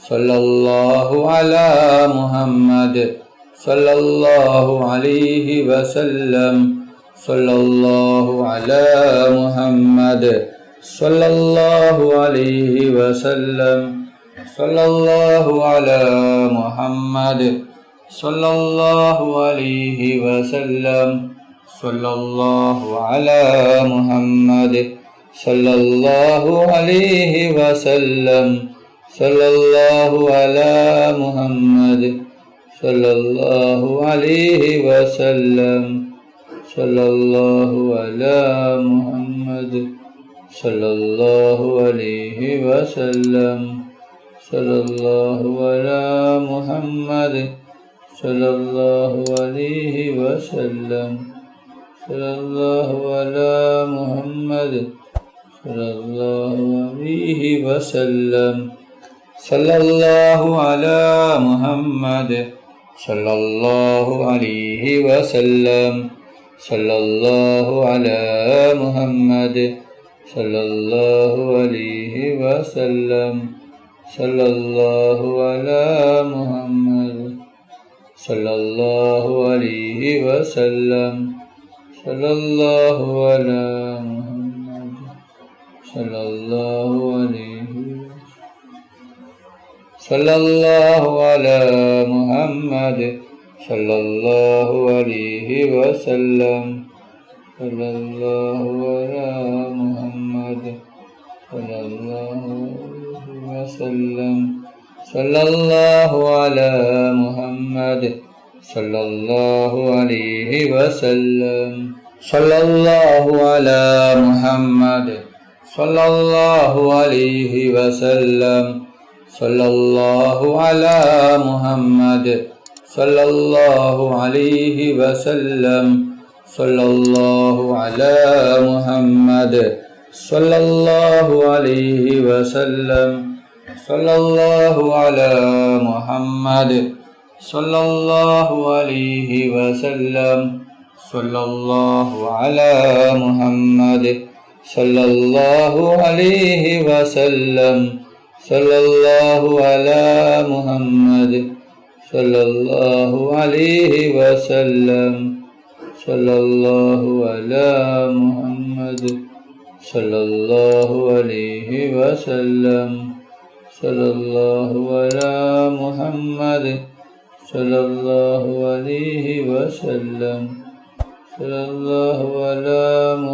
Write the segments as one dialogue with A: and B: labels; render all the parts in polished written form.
A: صلى الله على محمد صلى الله عليه وسلم صلى الله على محمد صلى الله عليه وسلم صلى الله على محمد صلى الله عليه وسلم صلى الله على محمد صلى الله عليه وسلم صلى الله على محمد صلى الله عليه وسلم صلى الله على محمد صلى الله عليه وسلم صلى الله على محمد صلى الله عليه وسلم صلى الله على محمد صلى الله عليه وسلم صلى الله على محمد صلى الله عليه وسلم صلى الله على محمد صلى الله عليه وسلم صلى الله على محمد صلى الله عليه وسلم صلى الله على محمد صلى الله عليه صلى الله على محمد صلى الله عليه وسلم صلى الله على محمد صلى الله عليه وسلم صلى الله على محمد صلى الله عليه وسلم صلى الله على محمد صلى الله عليه وسلم صلى الله على محمد صلى الله عليه وسلم صلى الله على محمد صلى الله عليه وسلم صلى الله على محمد صلى الله عليه وسلم صلى الله على محمد صلى الله عليه وسلم صلى الله على محمد صلى الله عليه وسلم صلى الله على محمد صلى الله عليه وسلم صلى الله على محمد صلى الله عليه وسلم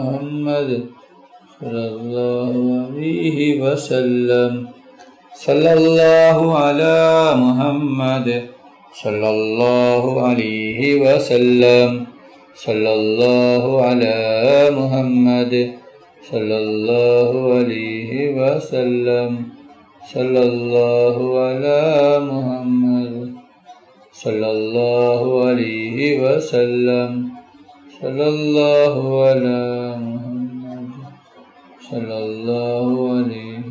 A: صلى الله على محمد صلى الله عليه وسلم صلى الله على محمد صلى الله عليه وسلم صلى الله على محمد صلى الله عليه وسلم صلى الله على محمد صلى الله عليه وسلم صلى الله على محمد صلى الله عليه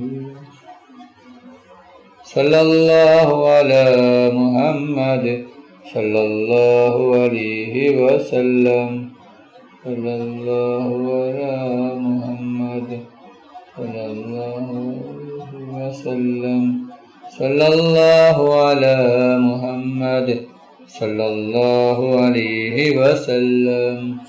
A: صلى الله على محمد صلى الله عليه وسلم صلى الله على محمد صلى الله عليه وسلم صلى الله على محمد صلى الله عليه وسلم صلى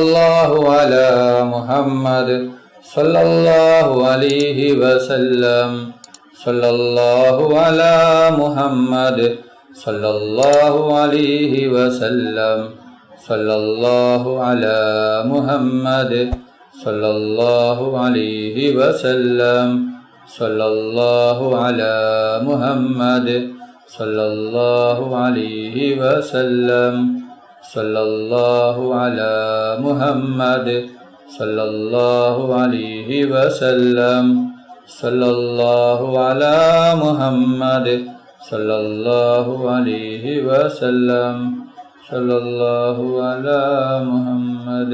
A: الله على محمد صلى الله عليه وسلم صلى الله على محمد صلى الله عليه وسلم صلى الله على محمد صلى الله عليه وسلم صلى الله على محمد صلى الله عليه وسلم صلى الله على محمد صلى الله عليه وسلم صلى الله على محمد صلى الله عليه وسلم صلى الله على محمد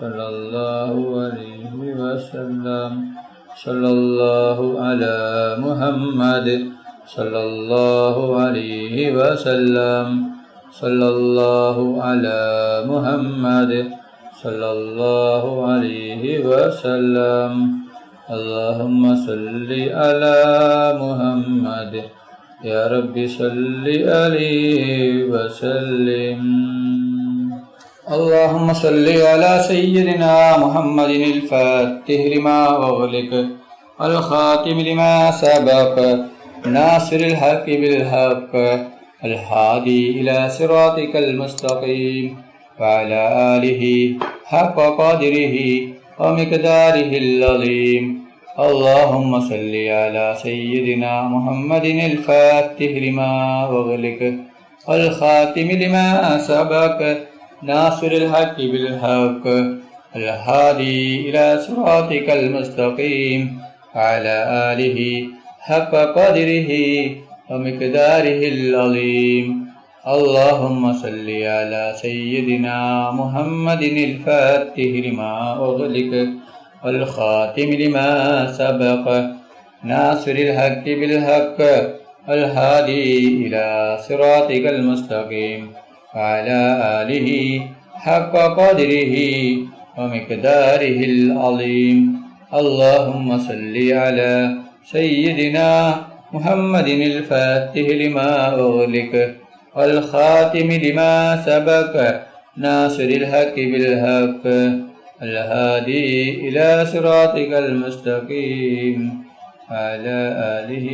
A: صلى الله عليه وسلم صلى الله على محمد صلى الله عليه وسلم صلى الله على محمد صلى الله عليه وسلم اللهم صل على محمد يا رب صل عليه وسلم. اللهم صل على سيدنا محمد الفاتح لما أغلق والخاتم لما سبق ناصر الحق بالحق الهادي إلى صراطك المستقيم وعلى آله حق قدره ومقداره العظيم. اللهم صل على سيدنا محمد الفاتح لما أغلق والخاتم لما سبق ناصر الحق بالحق الهادي إلى صراطك المستقيم وعلى آله حق قدره ومقداره العظيم. اللهم صل على سيدنا محمد الفاتح لما أغلق والخاتم لما سبق ناصر الحق بالحق الهادي إلى صراطك المستقيم وعلى آله حق قدره ومقداره العظيم. اللهم صل على سيدنا محمد الفاتح لما أغلق والخاتم لما سبق ناصر الحق بالحق الهادي إلى صراطك المستقيم وعلى آله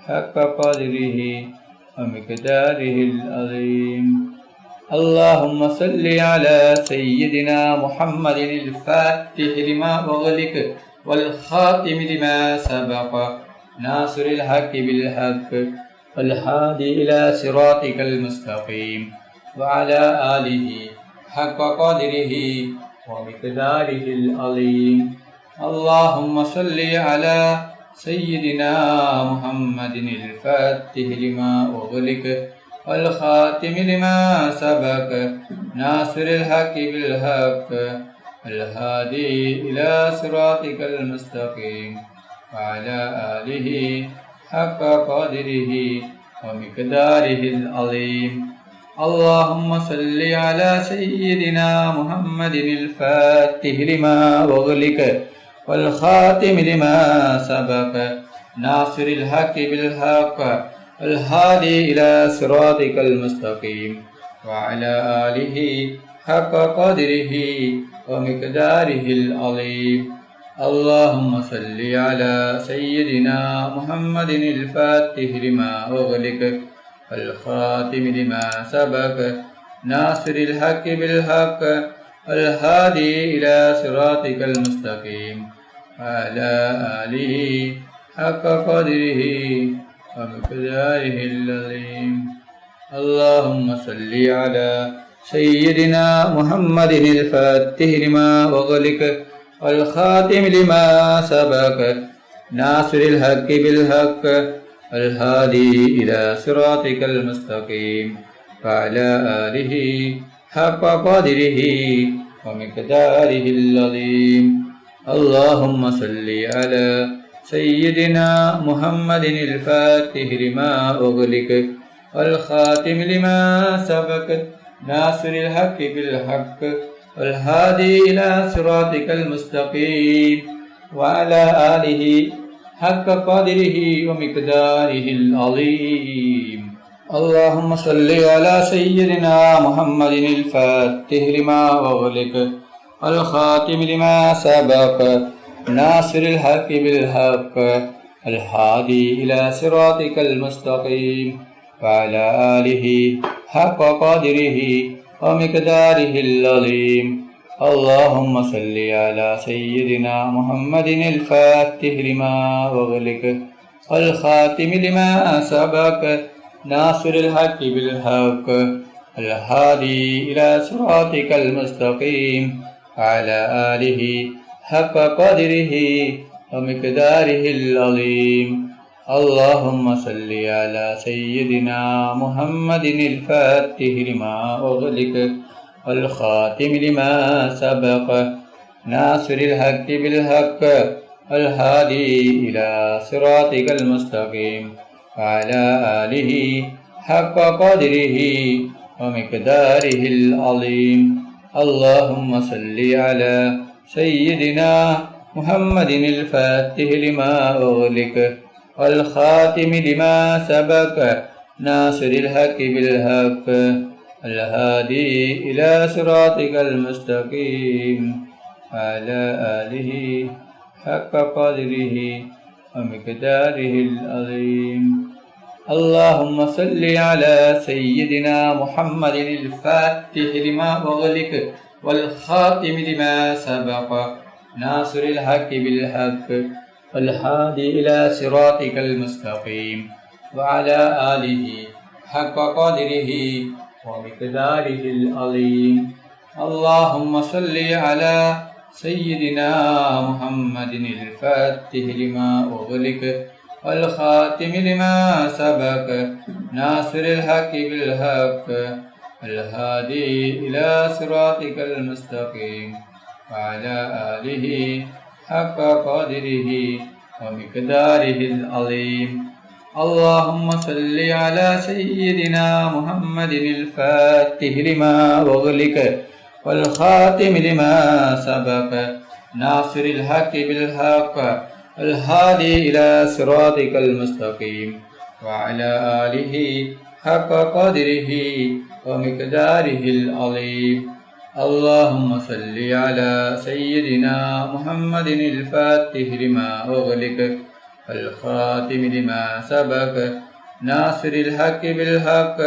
A: حق قدره ومقداره العظيم. اللهم صل على سيدنا محمد الفاتح لما أغلق والخاتم لما سبق ناصر الحق بالحق والهادي إلى صراطك المستقيم وعلى آله حق قدره ومقداره العظيم. اللهم صل على سيدنا محمد الفاتح لما أغلق والخاتم لما سبق ناصر الحق بالحق الهادي إلى صراطك المستقيم وعلى آله حق قدره ومقداره العظيم. اللهم صل على سيدنا محمد الفاتح لما أغلق والخاتم لما سبق ناصر الحق بالحق الهادي إلى صراطك المستقيم وعلى آله حق قدره ومقداره العظيم. اللهم صل على سيدنا محمد الفاتح لما أغلق والخاتم لما سبق ناصر الحق بالحق الهادي إلى صراطك المستقيم وعلى آله حق قدره ومقداره العظيم. اللهم صل على سيدنا محمد الفاتح لما أغلق والخاتم لما سبق ناصر الحق بالحق الهادي إلى صراطك المستقيم وعلى آله حق قدره ومقداره العظيم. اللهم صل على سيدنا محمد الفاتح لما أغلق والخاتم لما سبق ناصر الحق بالحق الهادي إلى صراطك المستقيم وعلى آله حق قدره ومقداره العظيم. اللهم صل على سيدنا محمد الفاتح لما أغلق والخاتم لما سبق ناصر الحق بالحق الهادي إلى صراطك المستقيم وعلى آله حق قدره ومقداره العظيم. اللهم صل على سيدنا محمد الفاتح لما أغلق والخاتم لما سبق ناصر الحق بالحق الهادي إلى صراطك المستقيم وعلى آله حق قدره ومقداره العظيم. اللهم صل على سيدنا محمد الفاتح لما أغلق والخاتم لما سبق ناصر الحق بالحق الهادي إلى صراطك المستقيم وعلى آله حق قدره ومقداره العظيم. اللهم صل على سيدنا محمد الفاتح لما أغلق والخاتم لما سبق ناصر الحق بالحق الهادي إلى صراطك المستقيم وعلى آله حق قدره ومقداره العظيم. اللهم صل على سيدنا محمد الفاتح لما أغلق والخاتم لما سبق ناصر الحق بالحق والهادي إلى صراطك المستقيم وعلى آله حق قدره ومقداره العظيم. اللهم صل على سيدنا محمد الفاتح لما أغلق والخاتم لما سبق ناصر الحق بالحق الهادي إلى صراطك المستقيم وعلى آله حق قدره ومقداره العظيم. اللهم صل على سيدنا محمد الفاتح لما أغلق والخاتم لما سبق ناصر الحق بالحق الهادي إلى صراطك المستقيم وعلى آله حق قدره ومقداره العظيم. اللهم صل على سيدنا محمد الفاتح لما أغلق والخاتم لما سبق ناصر الحق بالحق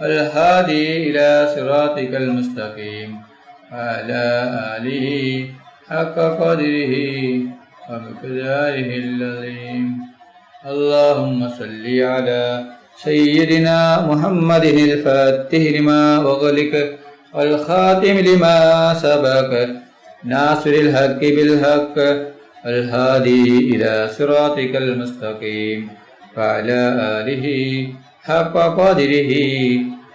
A: الهادي إلى صراطك المستقيم وعلى آله حق قدره ومقداره العظيم. اللهم صل على سيدنا محمد الفاتح لما أغلق والخاتم لما سبق ناصر الحق بالحق الهادي إلى صراطك المستقيم وعلى آله حق قدره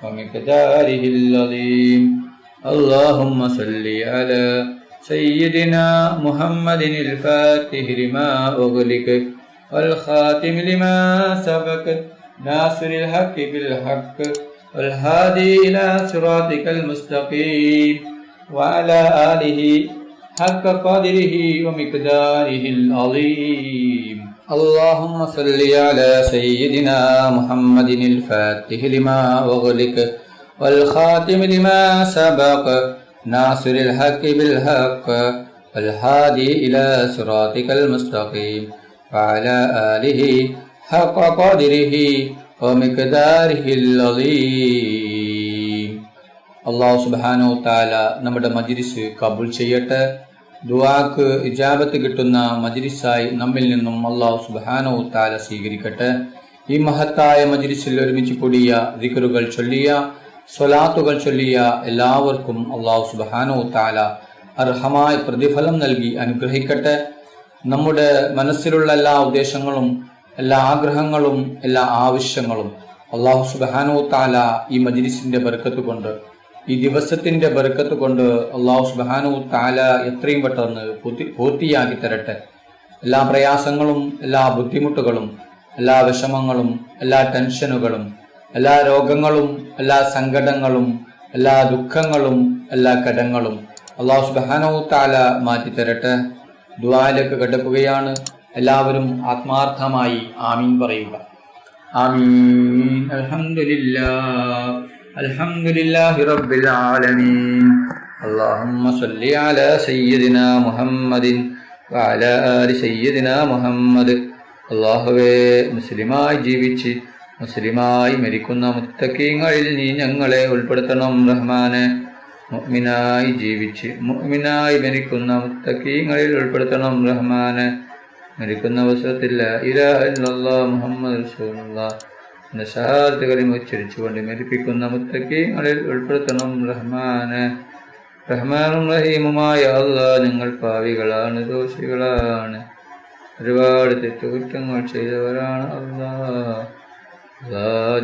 A: ومقداره العظيم. اللهم صل على سيدنا محمد الفاتح لما أغلق والخاتم لما سبق ناصر الحق بالحق والهادي إلى صراطك المستقيم وعلى آله حق قدره ومقداره العظيم. اللهم صل على سيدنا محمد الفاتح لما أغلق والخاتم لما سبق ناصر الحق بالحق والهادي إلى صراطك المستقيم وعلى آله حق قدره ومقداره العظيم. അല്ലാഹു സുബ്ഹാനഹു തആല നമ്മുടെ മജ്ലിസ് കബൂൽ ചെയ്യട്ടെ. ദുആക്ക് ഇജാബത്ത് കിട്ടുന്ന മജ്ലിസായി നമ്മിൽ നിന്നും അല്ലാഹു സുബ്ഹാനഹു തആല സ്വീകരിക്കട്ടെ. ഈ മഹത്തായ മജ്ലിസിൽ ഒരുമിച്ച് കൂടിയ ദിക്റുകൾ ചൊല്ലിയ സ്വലാത്തുകൾ ചൊല്ലിയ എല്ലാവർക്കും അല്ലാഹു സുബ്ഹാനഹു തആല അർഹമായ പ്രതിഫലം നൽകി അനുഗ്രഹിക്കട്ടെ. നമ്മുടെ മനസ്സിലുള്ള എല്ലാ ഉദ്ദേശങ്ങളും എല്ലാ ആഗ്രഹങ്ങളും എല്ലാ ആവശ്യങ്ങളും അല്ലാഹു സുബ്ഹാനഹു തആല ഈ മജ്ലിസിന്റെ ബർക്കത്ത് കൊണ്ട് ഈ ദിവസത്തിന്റെ ബർക്കത്ത് കൊണ്ട് അല്ലാഹു സുബ്ഹാനഹു തആല എത്രയും പെട്ടെന്ന് പൂർത്തിയാക്കി തരട്ടെ. എല്ലാ പ്രയാസങ്ങളും എല്ലാ ബുദ്ധിമുട്ടുകളും എല്ലാ വിഷമങ്ങളും എല്ലാ ടെൻഷനുകളും എല്ലാ രോഗങ്ങളും എല്ലാ സങ്കടങ്ങളും എല്ലാ ദുഃഖങ്ങളും എല്ലാ കടങ്ങളും അല്ലാഹു സുബ്ഹാനഹു തആല മാറ്റി തരട്ടെ. ദുആയിലേക്ക് കടക്കുകയാണ്. എല്ലാവരും ആത്മാർത്ഥമായി ആമീൻ പറയുക. ആമീൻ. അൽഹംദുലില്ലാഹ് അൽഹംദുലില്ലാഹി റബ്ബിൽ ആലമീൻ. അല്ലാഹുമ്മ സ്വല്ലി അലാ സയ്യിദിനാ മുഹമ്മദിൻ വഅലാ ആലി സയ്യിദിനാ മുഹമ്മദ്. അല്ലാഹുവേ, മുസ്ലിമായി ജീവിച്ച് മുസ്ലിമായി മരിക്കുന്ന മുത്തഖീങ്ങളിൽ നീ ഞങ്ങളെ ഉൾപ്പെടുത്തണം റഹ്മാനെ. മുഅ്മിനായി ജീവിച്ച് മുഅ്മിനായി മരിക്കുന്ന മുത്തഖീങ്ങളിൽ ഉൾപ്പെടുത്തണം റഹ്മാനെ. മരിക്കുന്ന അവസരത്തിൽ ലാ ഇലാഹ ഇല്ലല്ലാഹ് മുഹമ്മദ് റസൂലുള്ളാഹ് എന്ന ഷഹാദത്ത് കലിമ ഉച്ചരിച്ചുകൊണ്ട് മരിപ്പിക്കുന്ന മുത്തഖീങ്ങളിൽ ഉൾപ്പെടുത്തണം റഹ്മാനെ. റഹ്മാനും റഹീമുമായ അല്ലാഹ്, ഞങ്ങൾ പാവികളാണ്, ദോഷികളാണ്, ഒരുപാട് തെറ്റുകുറ്റങ്ങൾ ചെയ്തവരാണ് അല്ലാഹ്.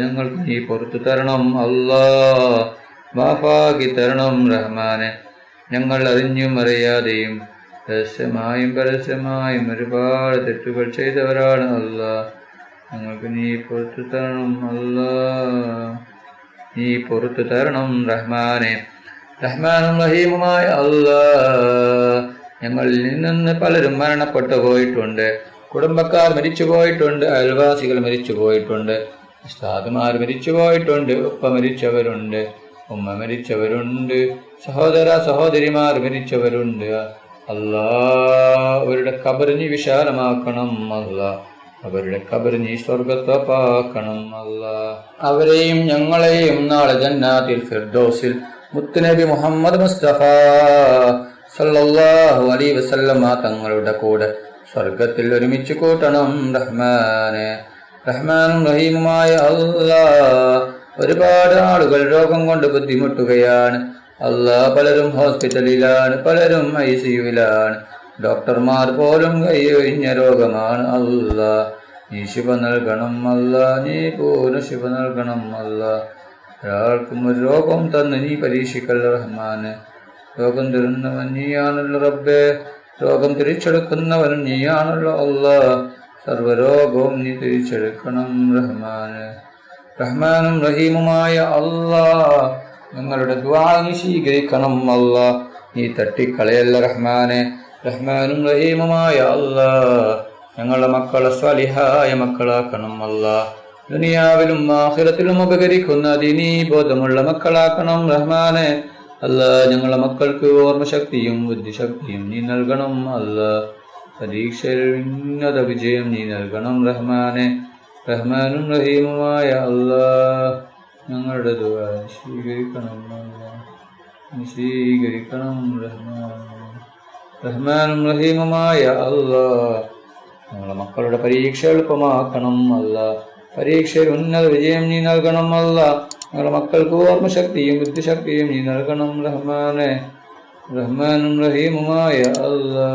A: ഞങ്ങൾക്ക് നീ പുറത്തു തരണം അല്ലാഹ്, മാഫാക്കി തരണം റഹ്മാനെ. ഞങ്ങൾ അറിഞ്ഞും അറിയാതെയും രഹസ്യമായും പരസ്യമായും ഒരുപാട് തെറ്റുകൾ ചെയ്തവരാണ് അല്ലാഹ്. ഞങ്ങൾക്ക് നീ പുറത്തു തരണം അല്ലാഹ്, നീ പുറത്തു തരണം റഹ്മാനെ. റഹ്മാനും റഹീമുമായ അല്ലാഹ്, ഞങ്ങളിൽ നിന്ന് പലരും മരണപ്പെട്ടു പോയിട്ടുണ്ട്. കുടുംബക്കാർ മരിച്ചു പോയിട്ടുണ്ട്, അയൽവാസികൾ മരിച്ചു പോയിട്ടുണ്ട്, ഉസ്താദുമാർ മരിച്ചു പോയിട്ടുണ്ട്, ഉപ്പ മരിച്ചവരുണ്ട്, ഉമ്മ മരിച്ചവരുണ്ട്, സഹോദര സഹോദരിമാർ മരിച്ചവരുണ്ട്. അല്ലാ, അവരുടെ ഖബർ നീ വിശാലമാക്കണം അല്ലാ, അവരുടെ ഖബർ നീ സ്വർഗത്വപ്പാക്കണം അല്ലാ. അവരെയും ഞങ്ങളെയും നാളെ ജന്നാത്തിൽ ഫിർദൗസിൽ മുത്തുനബി മുഹമ്മദ് മുസ്തഫ സല്ലല്ലാഹു അലൈഹി വസല്ലമ തങ്ങളുടെ കൂടെ സ്വർഗത്തിൽ ഒരുമിച്ച് കൂട്ടണം റഹ്മാനെ. റഹ്മാനും റഹീമുമായ അല്ലാ, ഒരുപാട് ആളുകൾ രോഗം കൊണ്ട് ബുദ്ധിമുട്ടുകയാണ് അല്ലാ. പലരും ഹോസ്പിറ്റലിലാണ്, പലരും ICUവിലാണ്, ഡോക്ടർമാർ പോലും കൈയൊഴിഞ്ഞ രോഗമാണ് അല്ലാ. നീ ശിവ നൽകണം അല്ലാ, നീ പൂർണ്ണ ശിവ നൽകണം അല്ലാ. ഒരാൾക്കും ഒരു രോഗം തന്ന് നീ പരീക്ഷിക്കല്ല റഹ്മാന്. രോഗം തരുന്നവൻ നീയാണല്ലോ റബ്ബേ, രോഗം തിരിച്ചെടുക്കുന്നവൻ നീയാണല്ലോ അല്ലാ. സർവരോഗവും നീ തിരിച്ചെടുക്കണം റഹ്മാന്. റഹ്മാനും റഹീമുമായ അല്ലാ, ഞങ്ങളുടെ ദുആ നീ സ്വീകരിക്കണം അല്ലാ, നീ തട്ടിക്കളയല്ല റഹ്മാനെ. റഹ്മാനും റഹീമുമായ അല്ലാ, ഞങ്ങളുടെ മക്കളെ സ്വാലിഹായ മക്കളാക്കണം അല്ലാ. ദുനിയാവിലും ആഖിറത്തിലും ഉപകരിക്കുന്ന ദീനീ ബോധമുള്ള മക്കളാക്കണം റഹ്മാനെ. അല്ലാ, ഞങ്ങളുടെ മക്കൾക്ക് ഓർമ്മശക്തിയും ബുദ്ധിശക്തിയും നീ നൽകണം അല്ലാ. പരീക്ഷയിൽ ഉന്നത വിജയം നീ നൽകണം റഹ്മാനെ. റഹ്മാനും റഹീമുമായ അല്ലാ, ഞങ്ങളുടെ ദുആ സ്വീകരിക്കണം അല്ലാ, സ്വീകരിക്കണം റഹ്മാനെ. റഹ്മാനും റഹീമുമായ അല്ലാ, ഞങ്ങളുടെ മക്കളുടെ പരീക്ഷ എളുപ്പമാക്കണം അല്ലാ. പരീക്ഷയിൽ ഉന്നത വിജയം നീ നൽകണം അല്ലാ. ഞങ്ങളുടെ മക്കൾക്ക് ഓർമ്മശക്തിയും ബുദ്ധിശക്തിയും നീ നൽകണം റഹ്മാനെ. റഹ്മാനും റഹീമുമായ അല്ലാ,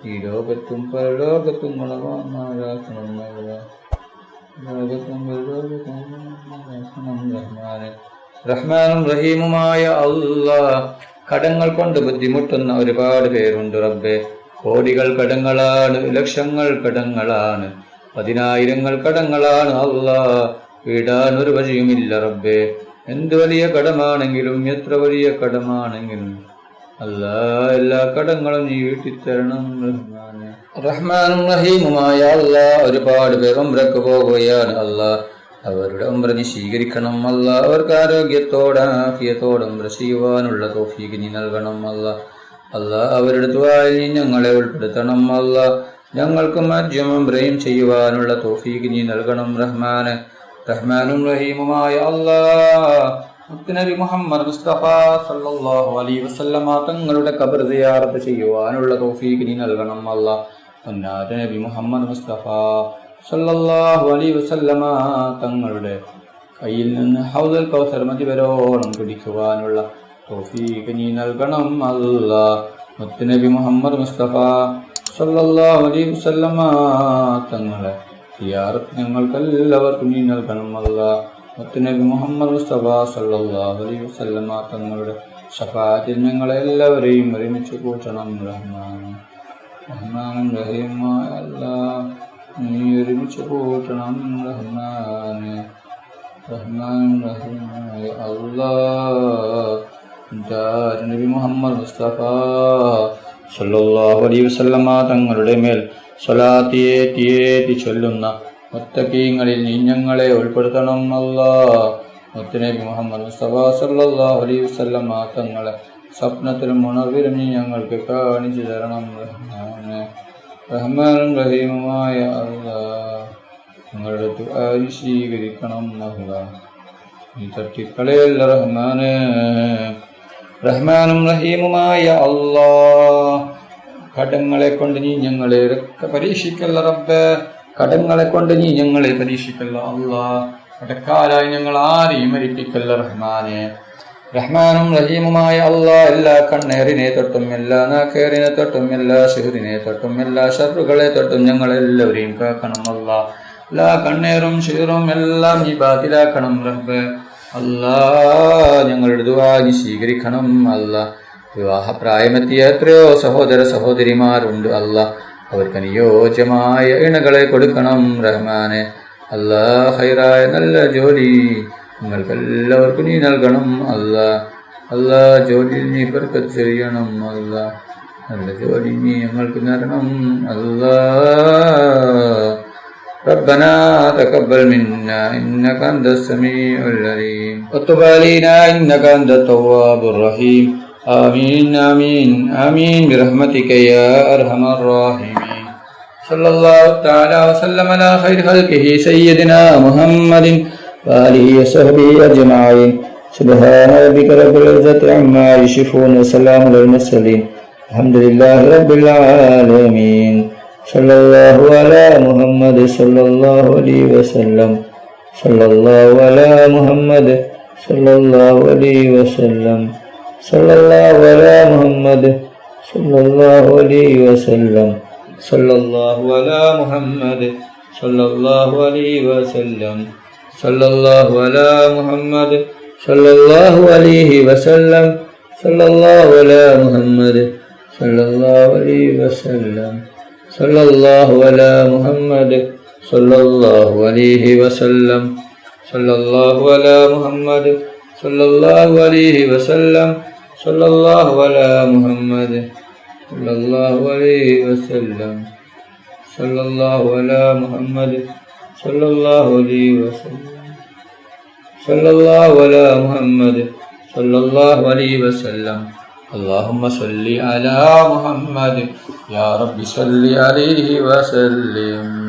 A: ഈ ലോകത്തും പരലോകത്തും ഗുണവാന്മാരാക്കണം അല്ലാ. ലോകത്തും പരലോകത്തും റഹ്മാനെ. റഹ്മാനും റഹീമുമായ അല്ലാ, കടങ്ങൾ കൊണ്ട് ബുദ്ധിമുട്ടുന്ന ഒരുപാട് പേരുണ്ട് റബ്ബേ. കോടികൾ കടങ്ങളാണ്, ലക്ഷങ്ങൾ കടങ്ങളാണ്, 10,000 കടങ്ങളാണ് അല്ലാ. വീടാൻ ഒരു വഴിയുമില്ല റബ്ബേ. എന്ത് വലിയ കടമാണെങ്കിലും എത്ര വലിയ കടമാണെങ്കിലും അല്ലാ, എല്ലാ കടങ്ങളും നീ വീട്ടിത്തരണം റഹ്മാനെ. റഹ്മാനും റഹീമുമായ അല്ലാ, ഒരുപാട് പേർ ഉംറക്ക് പോവുകയാണ് അല്ലാ. അവരുടെ ഉംറ നീ സ്വീകരിക്കണം അല്ലാ. അവർക്ക് ആരോഗ്യത്തോടെ ആഫിയത്തോടെ ഉംറ ചെയ്യുവാനുള്ള തൗഫീഖ് നീ നൽകണം അല്ലാ. അല്ലാ, അവരുടെ ദുആയിൽ നീ ഞങ്ങളെ ഉൾപ്പെടുത്തണം അല്ലാ. ഞങ്ങൾക്കും ഹജ്ജും ഉംറയും ചെയ്യുവാനുള്ള തൗഫീഖ് നീ നൽകണം റഹ്മാനെ. റഹ്മാനും റഹീമുമായ അല്ലാ, മുത്തുനബി മുഹമ്മദ് മുസ്തഫ സല്ലല്ലാഹു അലൈഹി വസല്ലമ തങ്ങളുടെ ഖബർ സിയാറത്ത് ചെയ്യുവാനുള്ള തൗഫീഖ് നീ നൽകണം അല്ലാ. ഉന്നത നബി മുഹമ്മദ് മുസ്തഫ സല്ലല്ലാഹു അലൈഹി വസല്ലമ തങ്ങളുടെ കയ്യിൽ നിന്ന് ഹൗദുൽ കൗസർ മതിവരോളം കുടിക്കുവാനുള്ള തൗഫീഖ് നീ നൽകണം അല്ലാ. മുത്തുനബി മുഹമ്മദ് മുസ്തഫ സല്ലല്ലാഹു അലൈഹി വസല്ലമ തങ്ങളെ സിയാറത്ത് ഞങ്ങൾക്കെല്ലാവർക്കും നീ നൽകണം അല്ലാ. മുത്തുനബി മുഹമ്മദ് മുസ്തഫ സല്ലല്ലാഹു അലൈഹി വസല്ലമ തങ്ങളുടെ ശഫാഅത്തിൽ ഞങ്ങളെല്ലാവരെയും ഒരുമിച്ച് കൂട്ടണം റഹ്മാൻ. റഹ്മാനും റഹീമായ അല്ലാ, നീ ഒരുമിച്ച് കൂട്ടണം റഹ്മാനെ. റഹ്മാനും റഹീമായ അല്ലാ, നബി മുഹമ്മദ് മുസ്തഫ സല്ലല്ലാഹു അലൈഹി വസല്ലമ തങ്ങളുടെ മേൽ സ്വലാത്ത് ഏറ്റി ചൊല്ലുന്ന മുത്തഖീങ്ങളിൽ നീ ഞങ്ങളെ ഉൾപ്പെടുത്തണം അല്ലാ. മുത്തുനബി മുഹമ്മദ് മുസ്തഫ സല്ലല്ലാഹു അലൈഹി വസല്ലമ തങ്ങളെ സ്വപ്നത്തിലും ഉണർവിലും നീ ഞങ്ങൾക്ക് കാണിച്ചു തരണം റഹ്മാനെ. റഹ്മാനും റഹീമുമായ അല്ലാ, ഞങ്ങളുടെ ദുആ സ്വീകരിക്കണം അല്ലാ, നീ തട്ടിക്കളയല്ല റഹ്മാനെ. റഹ്മാനും റഹീമുമായ അല്ലാ, കടങ്ങളെ കൊണ്ട് നീ ഞങ്ങളെ പരീക്ഷിക്കല്ല റബ്ബേ. കടങ്ങളെ കൊണ്ട് നീ ഞങ്ങളെ പരീക്ഷിക്കല്ല അല്ലാ. കടക്കാരായി ഞങ്ങൾ ആരെയും മരിപ്പിക്കല്ല റഹ്മാനെ. റഹ്മാനും റഹീമുമായ അല്ലാ, എല്ലാ കണ്ണേറിനെ തൊട്ടും എല്ലാ നാക്കേറിനെ തൊട്ടും എല്ലാ ഷിഹറിനെ തൊട്ടും എല്ലാ ഷർറുകളെ തൊട്ടും ഞങ്ങളെല്ലാവരെയും കാക്കണം അല്ലാ. എല്ലാ കണ്ണേറും ഷിഹറും എല്ലാം നീ ബാത്തിലാക്കണം റബ്ബേ. അല്ലാ, ഞങ്ങളുടെ ദുആ നീ സ്വീകരിക്കണം അല്ലാ. വിവാഹപ്രായമെത്തിയ എത്രയോ സഹോദര സഹോദരിമാരുണ്ട് അല്ലാ. അവർക്ക് അനുയോജ്യമായ ഇണകളെ കൊടുക്കണം റഹ്മാനെ. അല്ലാ, ഹൈറായ നല്ല ജോലി നിങ്ങൾക്കെല്ലാവർക്കും നീ നൽകണം അല്ലാ. അല്ലാ, ജോലിയിൽ നീ ബർക്കത്ത് ചെയ്യണം അല്ലാ. നല്ല ജോലി നീ ഞങ്ങൾക്ക് തരണം അല്ലാ. ربنا تقبل منا إنك أنت السميع العليم وتب علينا إنك أنت التواب الرحيم آمين آمين آمين برحمتك يا أرحم الراحمين. صلى الله تعالى وسلم على خير خلقه سيدنا محمد وآله وصحبه أجمعين. سبحان ربك رب العزة عما يصفون وسلام على المرسلين الحمد لله رب العالمين. صلى الله على محمد صلى الله عليه وسلم. صلى الله على محمد صلى الله عليه وسلم. صلى الله على محمد صلى الله عليه وسلم. صلى الله على محمد صلى الله عليه وسلم. صلى الله على محمد صلى الله عليه وسلم. صلى الله على محمد صلى الله عليه وسلم. صلى الله على محمد صلى الله عليه وسلم. صلى الله على محمد صلى الله عليه وسلم. صلى الله على محمد صلى الله عليه وسلم. صلى الله على محمد صلى الله عليه وسلم. صلى الله على محمد صلى الله عليه وسلم. اللهم صل على محمد يا رب صل عليه وسلم.